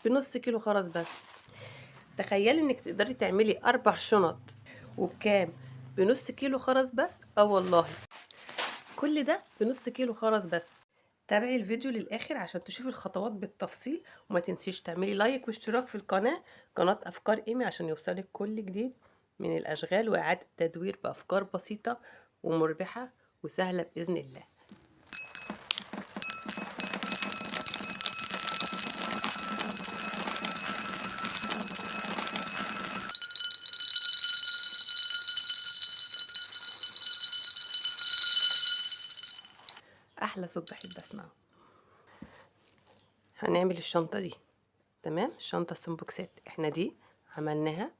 بنص كيلو خرز بس. تخيلي انك تقدري تعملي 4 شنط وبكام؟ بنص كيلو خرز بس. اه والله كل ده بنص كيلو خرز بس. تابعي الفيديو للاخر عشان تشوفي الخطوات بالتفصيل، وما تنسيش تعملي لايك واشتراك في القناة، قناة افكار ايمي، عشان يوصلك كل جديد من الاشغال واعادة تدوير بافكار بسيطة ومربحة وسهلة باذن الله. احلى صوت بحب اسمعه. هنعمل الشنطة دي. تمام، الشنطة السمبوكسات احنا دي عملناها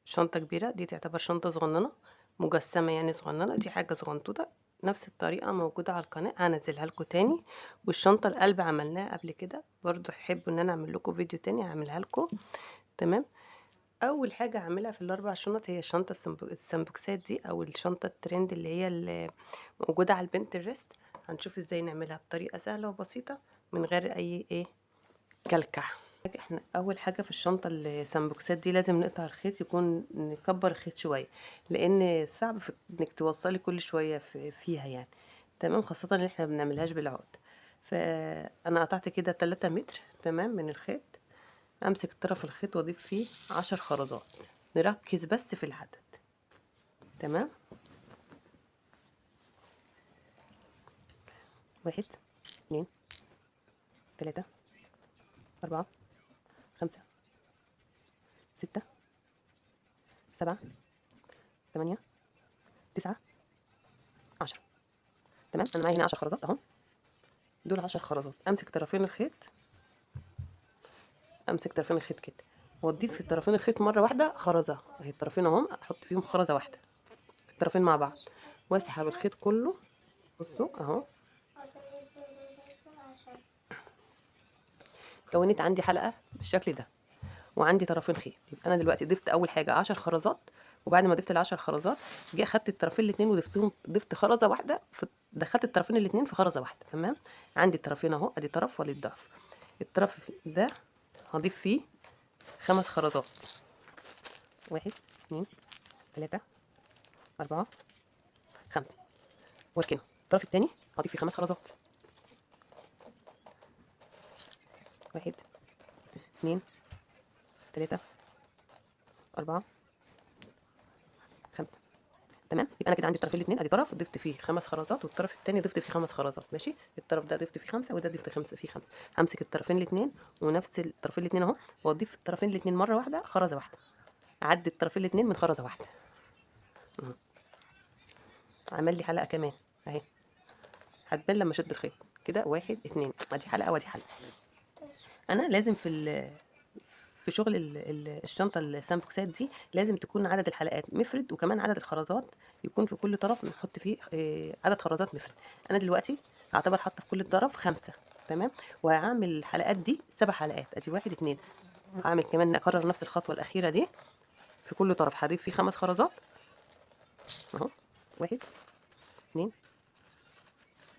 شنطة كبيرة، دي تعتبر شنطة صغننة مجسمة يعني صغننة، دي حاجة صغنطوطة. نفس الطريقة موجودة على القناة، هنزلها لكم تاني. والشنطة القلب عملناها قبل كده برضو، تحبوا ان انا اعمل لكم فيديو تاني هعملها لكم. تمام. اول حاجة هعملها في ال4 شنط هي الشنطة السمبوكسات دي، او الشنطة الترند اللي هي اللي موجودة على البنترست. هنشوف ازاي نعملها بطريقة سهلة وبسيطة من غير اي كلكع. احنا اول حاجه في الشنطه السامبوكسات دي لازم نقطع الخيط، يكون نكبر الخيط شويه، لان صعب انك توصلي كل شويه فيها يعني. تمام، خاصه ان احنا بنعملهاش بالعقد. فانا قطعت كده 3 متر تمام من الخيط. امسك طرف الخيط واضيف فيه 10 خرزات. نركز بس في العدد. تمام. 1 2 3 4 5 6 7 8 9 10. تمام، انا معايا هنا 10 خرزات اهو. دول 10 خرزات. امسك طرفين الخيط كده، واضيف في طرفين الخيط مره واحده خرزه اهي. الطرفين اهم، احط فيهم خرزه واحده الطرفين مع بعض، واسحب الخيط كله. بصوا اهو، كونت عندي حلقه بالشكل ده، وعندي طرفين خيط. يبقى انا دلوقتي ضفت اول حاجه 10 خرزات، وبعد ما ضفت ال10 خرزات جه اخدت الطرفين الاتنين وضفتهم، ضفت خرزه واحده دخلت الطرفين الاتنين في خرزه واحده. تمام. عندي الطرفين اهو، ادي طرف وادي الضعف. الطرف ده هضيف فيه 5 خرزات. 1 2 3 4 5. واركنه. الطرف التاني هضيف فيه 5 خرزات. 1 2 3 4 5. تمام. يبقى انا كده عندي الطرفين الاثنين، ادي طرف ضفت فيه 5 خرزات، والطرف الثاني ضفت فيه 5 خرزات. ماشي. الطرف ده ضفت فيه 5 وده ضفت فيه 5. همسك الطرفين الاثنين ونفس الطرفين الاثنين اهو، واضيف الطرفين الاثنين مره واحده خرزه واحده. اعدي الطرفين الاثنين من خرزه واحده. عمل لي حلقه كمان اهي، هتبان لما اشد الخيط كده. 1 2، ادي حلقه وادي حلقه. انا لازم في شغل الشنطه السامبوكسات دي لازم تكون عدد الحلقات مفرد، وكمان عدد الخرزات يكون في كل طرف نحط فيه عدد خرزات مفرد. انا دلوقتي هعتبر حاطه في كل طرف 5. تمام. وهعمل الحلقات دي 7 حلقات، ادي 1 2. هعمل كمان اكرر نفس الخطوه الاخيره دي في كل طرف، هضيف فيه 5 خرزات اهو. 1 2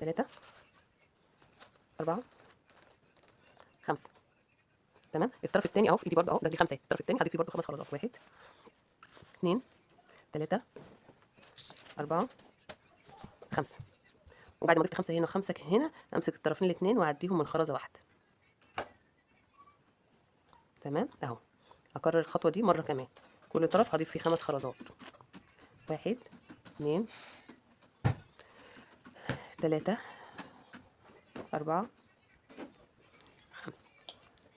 3 4 5. تمام. الطرف الثاني اهو في ايدي برده اهو، ده دي 5 اهي. الطرف الثاني هضيف فيه برده 5 خرزات. 1 2 3 4 5. وبعد ما ضفت 5 هنا و5 هنا، امسك الطرفين الاثنين واعديهم من خرزه واحده. تمام اهو. هكرر الخطوه دي مره كمان، كل طرف هضيف فيه 5 خرزات. 1 2 3 4 5.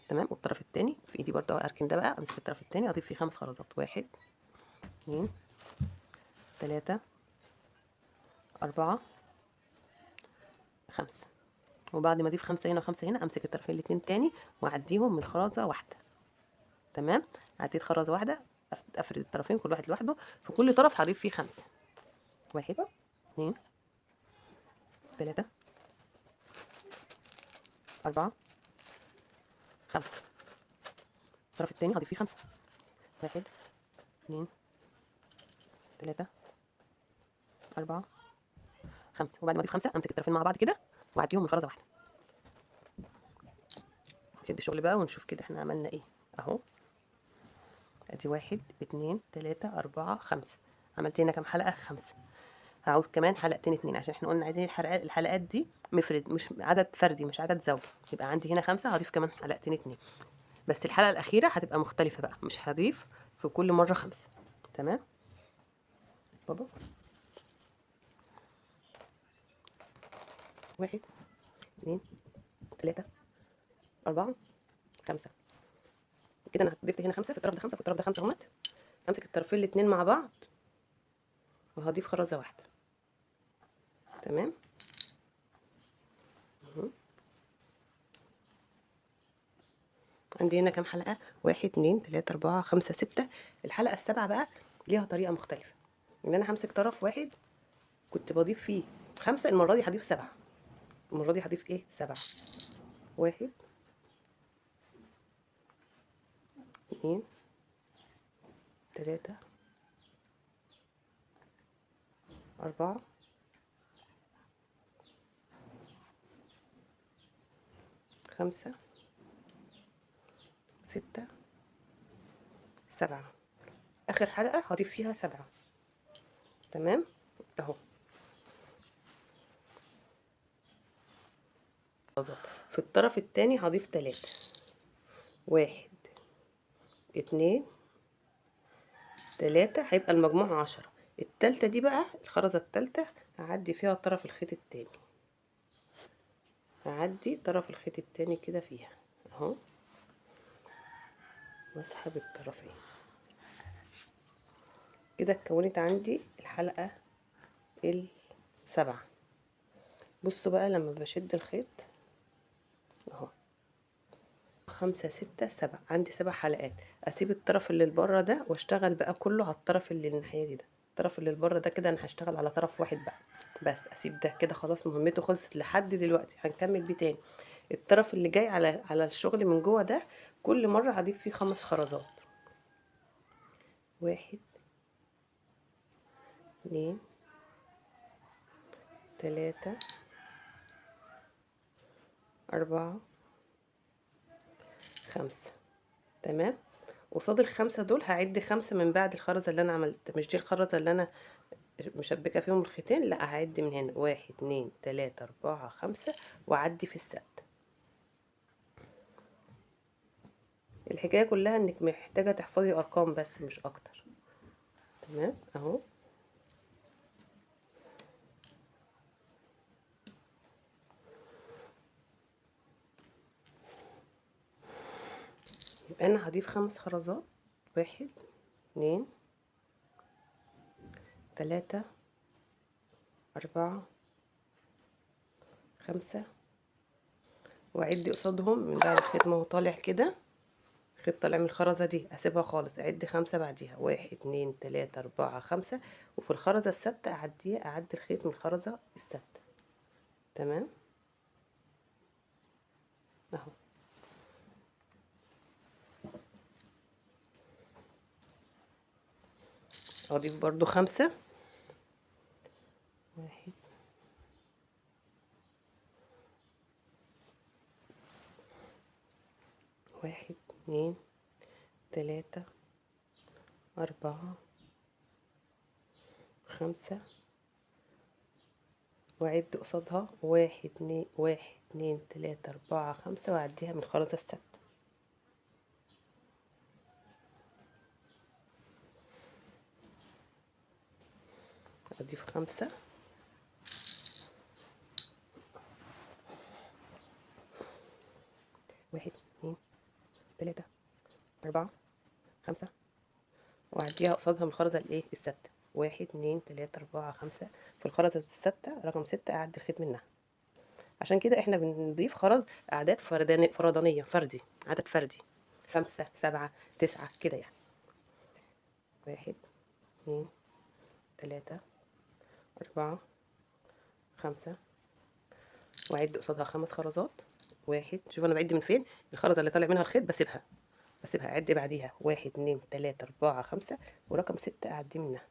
تمام. والطرف الثاني في ايدي برضه اركن ده بقى، امسك الطرف الثاني اضيف فيه 5 خرزات. 1 2 3 4 5. وبعد ما اضيف 5 هنا و5 هنا، امسك الطرفين الاثنين تاني واعديهم من خرزه واحده. تمام. عديت خرزه واحده، افرد الطرفين كل واحد لوحده، في كل طرف هضيف فيه 5. 1 2 3 4 5. الطرف التاني هضيف فيه 5. 1 2 3 4 5. وبعد ما اضيف 5 امسك الطرفين مع بعض كده واعديهم من خرزه واحده. نشد شغل بقى ونشوف كده احنا عملنا ايه. اهو ادي 1 2 3 4 5. عملت هنا كام حلقه؟ 5. هعوز كمان حلقتين 2 عشان احنا قلنا عايزين الحلقات دي مفرد، مش عدد فردي، مش عدد زوجي. يبقى عندي هنا 5، هضيف كمان حلقتين 2. بس الحلقه الاخيره هتبقى مختلفه بقى، مش هضيف في كل مره 5. تمام بابا؟ 1 2 3 4 5. كده انا ضفت هنا 5 في الطرف ده، 5 في الطرف ده، 5 اهمت. همسك الطرفين الاتنين مع بعض وهضيف خرزه واحده. تمام. عندي هنا كام حلقه؟ 1 2 3 4 5 6. الحلقه السابعه بقى ليها طريقه مختلفه. ان انا همسك طرف واحد كنت بضيف فيه 5، المره دي هضيف 7. المره دي هضيف ايه؟ 7. 1 2 3 4 5 6 7. اخر حلقه هضيف فيها 7. تمام اهو. في الطرف التاني هضيف 3. 1 2 3. هيبقى المجموع 10. التالتة دي بقى الخرزة التالتة هعدي فيها طرف الخيط التاني. هعدي طرف الخيط التاني كده فيها اهو، واسحب الطرفين كده. اتكونت عندي الحلقة ال7. بصوا بقى لما بشد الخيط اهو، 5 6 7. عندي 7 حلقات. اسيب الطرف اللي لبره ده واشتغل بقى كله على الطرف اللي الناحيه دي ده. الطرف اللي لبره ده كده انا هشتغل على طرف واحد بقى بس. اسيب ده كده خلاص، مهمته خلصت لحد دلوقتي. هنكمل بيه تاني. الطرف اللي جاي على الشغل من جوه ده كل مره هضيف فيه 5 خرزات. 1 2 3 4 5. تمام. قصاد ال5 دول هعد 5 من بعد الخرزه اللي انا عملت. مش دي الخرزه اللي انا مشبكه فيهم الخيطين، لا هعد من هنا 1 2 3 4 5 واعدي في السد. الحكايه كلها انك محتاجه تحفظي ارقام بس مش اكتر. تمام اهو. يبقى انا هضيف 5 خرزات. 1 2 3 4 5 واعد قصادهم من بعد الخيط ما هو طالع كده. الخيط طالع من الخرزه دي اسيبها خالص، اعد 5 بعديها. 1 2 3 4 5. وفي الخرزه السادسه اعدي الخيط من الخرزه السادسه. تمام اهو. اضيف برضو 5. 1 1 2 3 4 5 واعد قصادها 1 2 3 4 5 واعديها من الخرزة السادسة. اضيف 5. 1 2 3 4 5 واعديها قصادها من الخرزة الايه السادسة. 1 2 3 4 5. في الخرزة السادسة رقم 6 اعدي الخيط منها. عشان كده احنا بنضيف خرز اعداد فردانية فردي، عدد فردي 5 7 9 كده يعني. 1 2 3 4 5 واعد قصادها 5 خرزات. 1. شوف انا بعد من فين. الخرزه اللي طالع منها الخيط بسيبها اعد بعديها 1 2 3 4 5 ورقم 6 اعدي منها.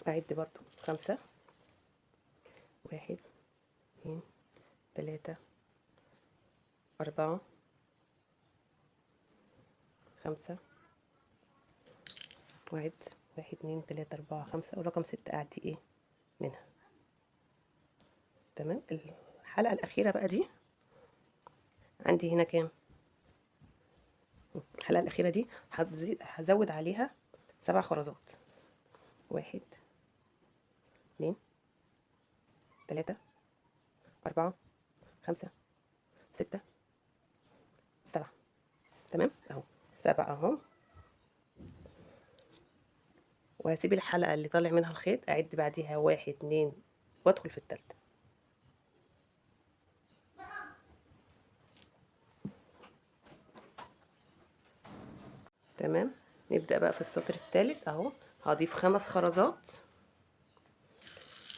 أعد برضو 5، 1 2 3 4 5، وأعد 1 2 3 4 5، ورقم 6 أعدي إيه منها. تمام. الحلقة الأخيرة بقى دي عندي هنا كام؟ الحلقة الأخيرة دي هزود عليها 7 خرزات. 1 2 3 4 5 6 7. تمام اهو 7 اهو. وهسيب الحلقة اللي طالع منها الخيط، أعد بعديها 1 2 وأدخل في التالتة. تمام. نبدأ بقى في السطر الثالث اهو. هضيف 5 خرزات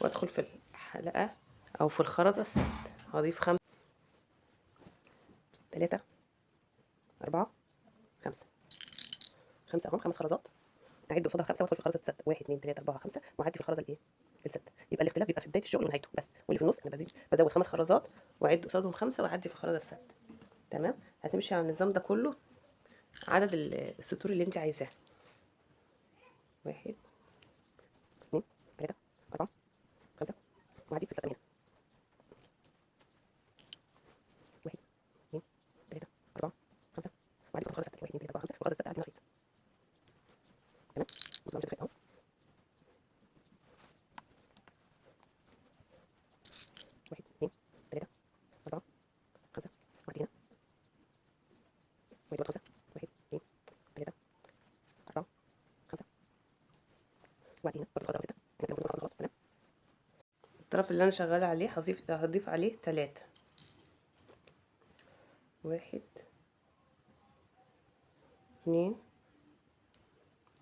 وادخل في الحلقة او في الخرزة السادسة. هضيف 5 3 4 5 5 اهو. 5 خرزات، اعد قصادها 5 وادخل في الخرزة السادسة. 1 2 3 4 5 واعدي في الخرزة الايه السادسة. يبقى الاختلاف بيبقى في بداية الشغل ونهايته بس، واللي في النص انا بزود 5 خرزات واعد قصادهم 5 واعدي في الخرزة السادسة. تمام. هتمشي على النظام ده كله عدد السطور اللي انت عايزاه. 1 2 3 4 5 واعدي في السادسة هنا. 1 2 3 4 5 واعدي في الخرزة السادسة. 1 2 3 4 5 الخرزة السادسة اعدي من الخيط. تمام. بصوا امشي الخيط اهو. 1 2 3 4 5 واعدي هنا. 1 5 1 2 3 4 5 واعدي هنا برضه خرزة 6. هنا كده المفروض خلاص. تمام. الطرف اللي انا شغاله عليه هضيف عليه 3. 1 2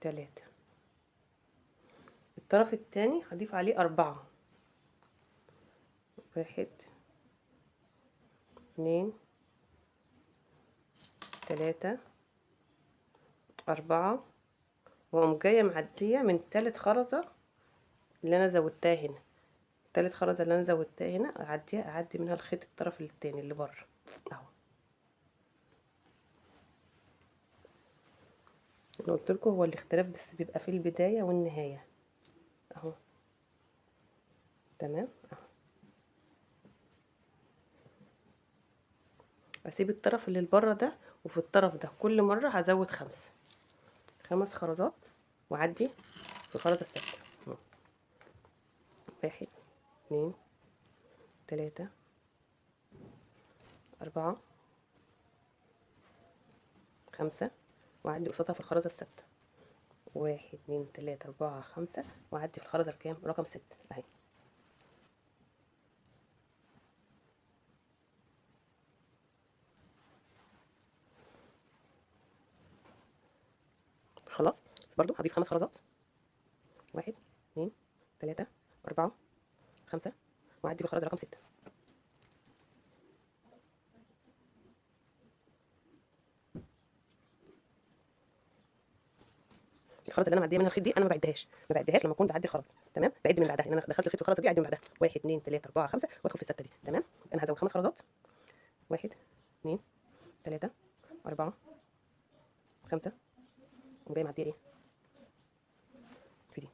3. الطرف التاني هضيف عليه 4. 1 2 3 4، واقوم جايه معديه من تالت خرزه اللي انا زودتها هنا. تالت خرزه اللي انا زودتها هنا اعدي منها الخيط الطرف التاني اللي بره اهو. انا قلت لكم هو الاختلاف بس بيبقى في البدايه والنهايه اهو. تمام اهو. اسيب الطرف اللي لبره ده، وفي الطرف ده كل مره هزود 5 خرزات واعدي في الخرزه السادسه. 1 2 3 4 5 واعدي قصادها في الخرزه السادسه. 1 2 3 4 5 واعدي في الخرزه الكام رقم 6 اهي. خلاص. برضو هضيف 5 خرزات. 1 2 3 4 5 واعدي في الخرزه رقم 6. الخرزه اللي انا معديه منها الخيط دي انا ما بعدهاش لما اكون بعدي خرز. تمام. بعد من بعدها، ان انا دخلت الخيط في الخرزه دي اعد من بعدها. 1 2 3 4 5 وادخل في السته دي. تمام. انا هزود 5 خرزات. 1 2 3 4 5 وجاي معديه ايه في دي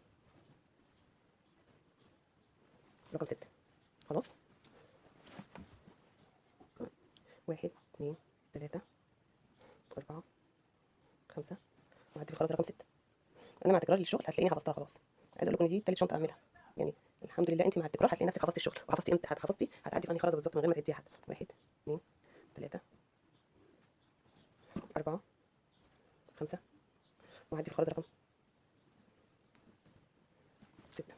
رقم 6. خلاص. 1 2 3 4 5 وهعدي في الخرزه رقم 6. انا مع تكرار الشغل هتلاقيني حفظتها خلاص. عايزه اقول لكم ان دي تالت شنطه اعملها يعني. الحمد لله انت مع التكرار هتلاقي نفسك حفظتي الشغل، وحفظتي امتى هتعدي في انهي خرزه بالظبط من غير ما تعديها حتى. 1 2 3 4 5 وهعدي في الخرزه رقم 6.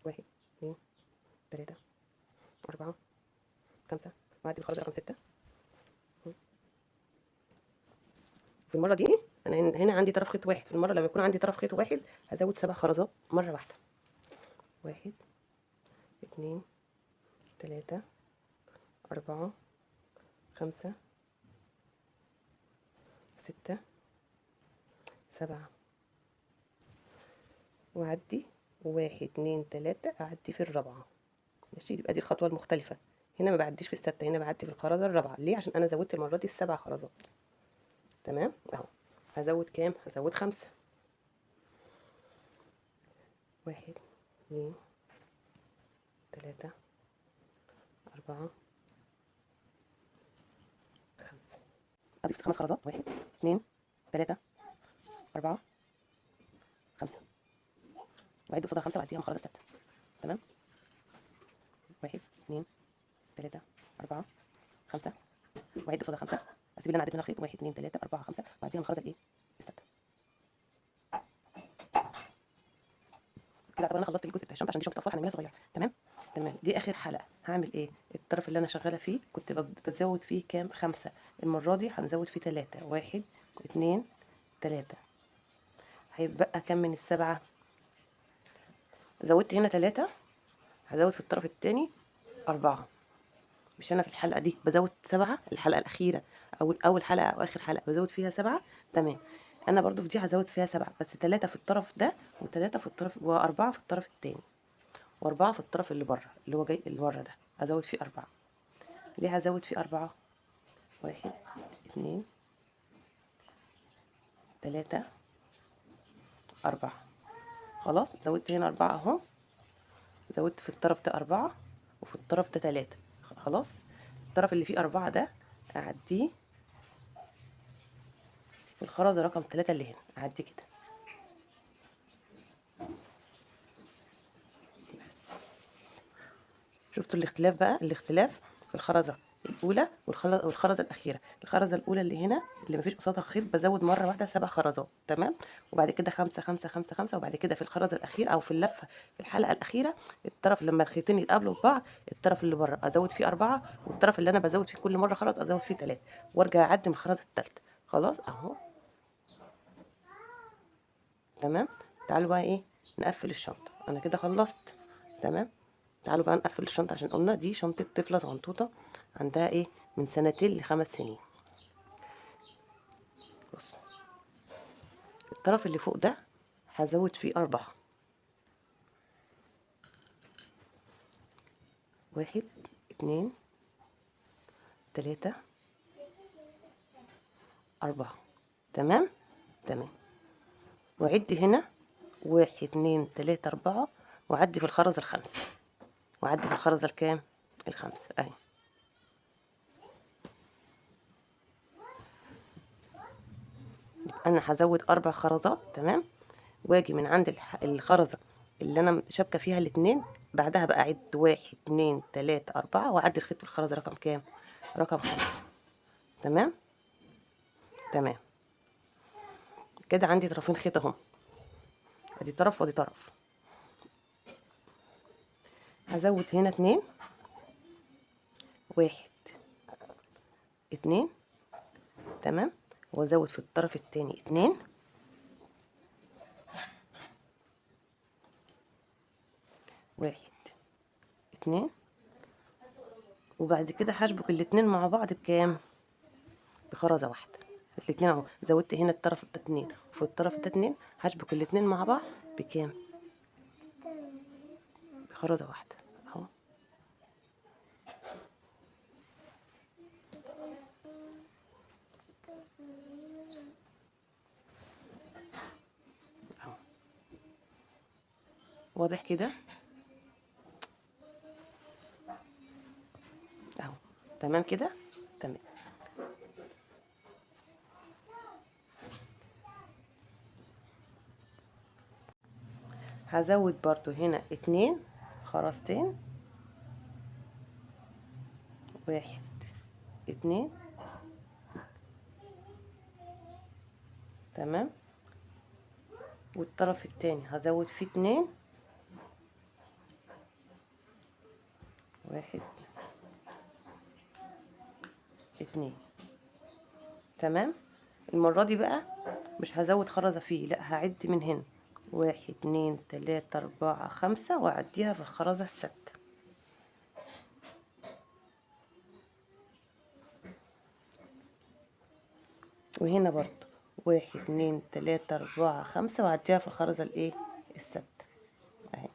1 2 3 4 5 وهعدي في الخرزه رقم 6. في المره دي انا هنا عندي طرف خيط واحد. في المره لما يكون عندي طرف خيط واحد هزود 7 خرزات مره واحده. 1 2 3 4 5 6 7. واعدي 1 2 3 اعدي في الرابعه. ماشي، يبقى دي الخطوه المختلفه. هنا ما بعديش في السته، هنا بعدي في الخرزه الرابعه. ليه؟ عشان انا زودت المره دي ال7 خرزات. تمام اهو. هزود كام؟ هزود 5. 1 2 3 4 5. اضيف 5 خرزات. 1 2 3 4 5. واعد قصادها 5 واعديها مخرجة 6. تمام. 1 2 3 4 5. واعد قصادها 5. اسيب اللي انا عديت منها خيط. 1 2 3 4 5 واعديها مخرجة الايه؟ الستة. كده اعتبر انا خلصت الجزء بتاع الشنطه، عشان دي شنطه اطفال هنعملها صغيره. تمام. تمام. دي اخر حلقه. هعمل ايه؟ الطرف اللي انا شغاله فيه كنت بزود فيه كام؟ 5. المره دي هنزود فيه 3. 1 2 3. هيبقى كام من ال7؟ زودت هنا 3. هزود في الطرف التاني 4. مش انا في الحلقه دي بزود 7؟ الحلقه الاخيره او اول حلقه او اخر حلقه بزود فيها 7. تمام. انا برضو في دي هزود فيها 7، بس 3 في الطرف ده و3 في الطرف و4 في الطرف التاني و4 في الطرف اللي بره اللي هو جاي اللي بره ده هزود فيه 4. ليه هزود فيه 4؟ 1 2 3 4. خلاص زودت هنا 4 اهو. زودت في الطرف ده 4 وفي الطرف ده 3. خلاص. الطرف اللي فيه 4 ده اعديه في الخرزه رقم 3 اللي هنا. اعدي كده بس. شفتوا الاختلاف بقى؟ الاختلاف في الخرزه الاولى والخرزه الاخيره. الخرزه الاولى اللي هنا اللي مفيش قصادها خيط بزود مره واحده 7 خرزات. تمام. وبعد كده 5 5 5 5. وبعد كده في الخرزه الاخيره او في اللفه في الحلقه الاخيره الطرف لما الخيطين يتقابلوا ببعض الطرف اللي بره ازود فيه 4. والطرف اللي انا بزود فيه كل مره خرز ازود فيه 3 وارجع اعدي من الخرزه الثالثه. خلاص اهو. تمام. تعالوا بقى ايه؟ نقفل الشنطه. انا كده خلصت. تمام. تعالوا بقى نقفل الشنطه، عشان قلنا دي شنطه طفله صغنطوطه عندها ايه؟ من 2 ل5 سنين. بص، الطرف اللي فوق ده هزود فيه 4. 1 2 3 4. تمام. تمام. وعد هنا 1 2 3 4 وعدي في الخرز ال5 وعدي في الخرزه الكام؟ ال5 اهي. انا هزود 4 خرزات. تمام. واجي من عند الخرزه اللي انا شابكه فيها الاتنين بعدها بقى اعد 1 2 3 4 واعدي الخيط في الخرزه رقم كام؟ رقم 5. تمام. تمام. كده عندي طرفين خيط اهم. ادي طرف وادي طرف. هزود هنا 2. 1 2. تمام. وازود في الطرف التاني 2. 1 2. وبعد كده هشبك الاتنين مع بعض بكام؟ بخرزه واحده. الاتنين اهو. زودت هنا الطرف ده 2 وفي الطرف ده 2. هشبك الاتنين مع بعض بكام؟ بخرزه واحده اهو. اهو. واضح كده؟ اهو. تمام كده. تمام. هزود برضو هنا 2 خرزتين. 1 2. تمام. والطرف التاني هزود فيه 2. 1 2. تمام. المرة دي بقى مش هزود خرزة فيه، لا هعد من هنا 1 2 3 4 5 واعديها في الخرزة الستة. وهنا برضو 1 2 3 4 5 واعديها في الخرزة الايه؟ السد اهي.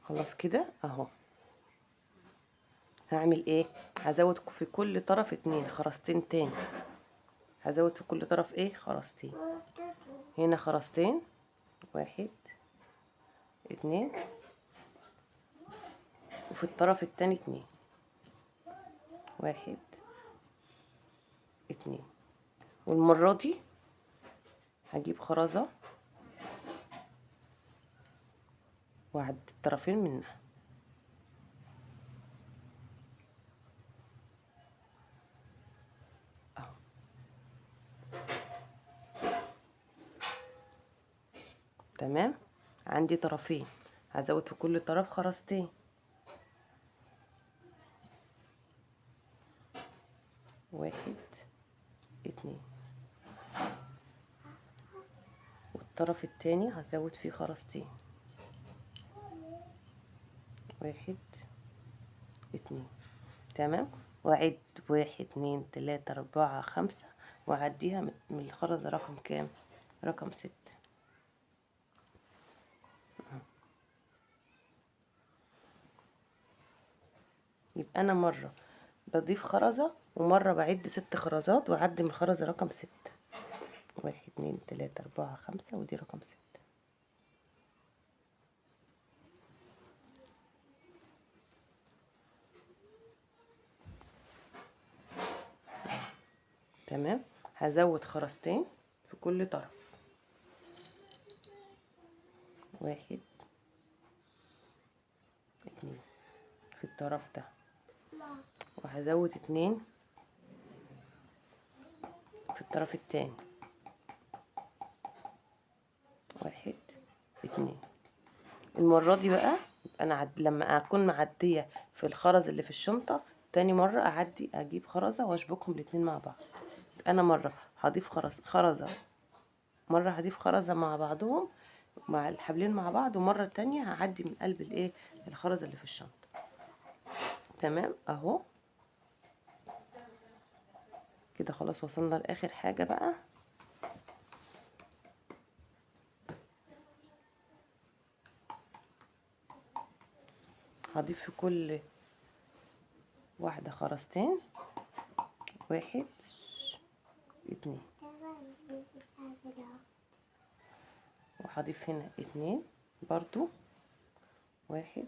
خلاص كده اهو. هعمل ايه؟ هزود في كل طرف 2 خرزتين تاني. هزود في كل طرف ايه؟ خرزتين. هنا خرزتين، 1 2، وفي الطرف التاني 2، 1 2. والمرة دي هجيب خرزة وأعدي الطرفين منها اهو. تمام. عندي طرفين، هزود في كل طرف خرزتين. 1 2. والطرف التاني هزود فيه خرزتين. 1 2. تمام. واعد 1 2 3 4 5، واعديها من الخرزة رقم كام؟ رقم 6. يبقى انا مرة بضيف خرزة ومرة بعد 6 خرزات واعدي من الخرزة رقم 6. 1 2 3 4 5، ودي رقم 6. تمام. هزود خرزتين في كل طرف. 1 2 في الطرف ده، وهزود 2 في الطرف التاني. 1 2. المرة دي بقى انا لما اكون معدية في الخرز اللي في الشنطة، تاني مرة اعدي اجيب خرزة واشبكهم الاتنين مع بعض. انا مرة هضيف خرزة، مرة هضيف خرزة مع بعضهم مع الحبلين مع بعض، ومرة تانية هعدي من قلب الايه الخرزة اللي في الشنطة. تمام اهو كده. خلاص وصلنا لاخر حاجة بقى. هضيف في كل واحدة خرزتين. 1 2. وهضيف هنا 2 برضو. 1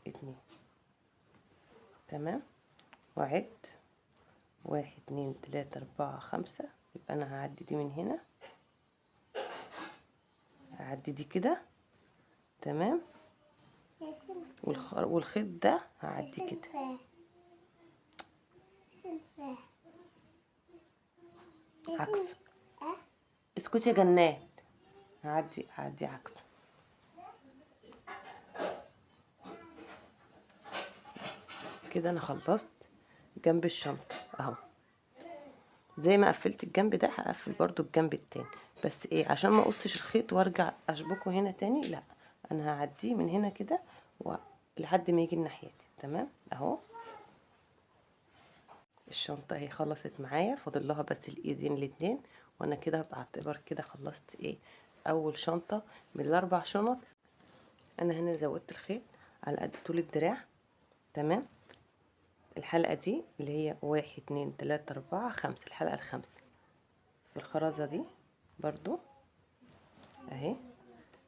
2. تمام. وعد 1 2 3 4 5. يبقى انا هعدي دي من هنا، هعدي دي كده. تمام. والخيط ده هعدي كده. عكسه. اسكتي يا جنات. هعدي عكسه. كده انا خلصت جنب الشنطة اهو. زي ما قفلت الجنب ده هقفل برضو الجنب التاني، بس ايه عشان ما اقصش الخيط وارجع اشبكه هنا تاني، لا انا هعديه من هنا كده لحد ما يجي الناحية دي. تمام اهو. الشنطة اهي خلصت معايا، فاضل لها بس الايدين الاتنين، وانا كده بعتبر كده خلصت ايه اول شنطة من ال4 شنط. انا هنا زودت الخيط على قد طول الدراع. تمام. الحلقة دي اللي هي 1 2 3 4 5، الحلقة ال5 في الخرزة دي برضو اهي.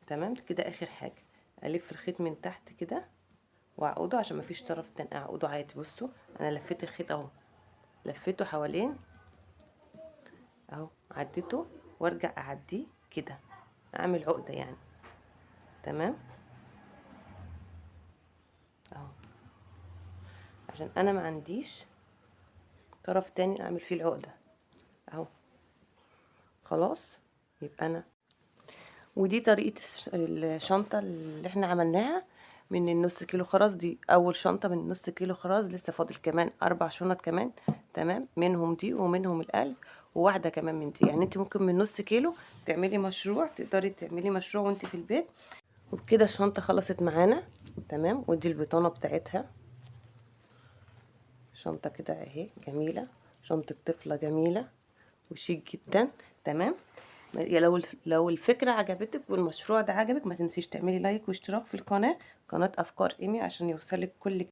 تمام كده. اخر حاجة الف الخيط من تحت كده واعقده عشان مفيش طرف تاني، اعقده عادي. بصوا انا لفيت الخيط اهو، لفيته حوالين اهو، عديته وارجع اعديه كده، اعمل عقدة يعني. تمام اهو، عشان انا ما عنديش طرف تاني اعمل فيه العقدة اهو. خلاص يبقى انا، ودي طريقة الشنطة اللي احنا عملناها من النص كيلو خرز. دي اول شنطة من النص كيلو خرز، لسه فاضل كمان 4 شنط كمان تمام، منهم دي ومنهم القلب وواحدة كمان من دي. يعني انت ممكن من نص كيلو تعملي مشروع، تقدري تعملي مشروع وانت في البيت. وبكده الشنطة خلصت معانا. تمام، ودي البطانة بتاعتها. شنطة كده اهي جميلة، شنطة طفلة جميلة وشيك جدا. تمام، لو الفكرة عجبتك والمشروع ده عجبك، ما تنسيش تعملي لايك واشتراك في القناة، قناة افكار ايمي، عشان يوصلك كل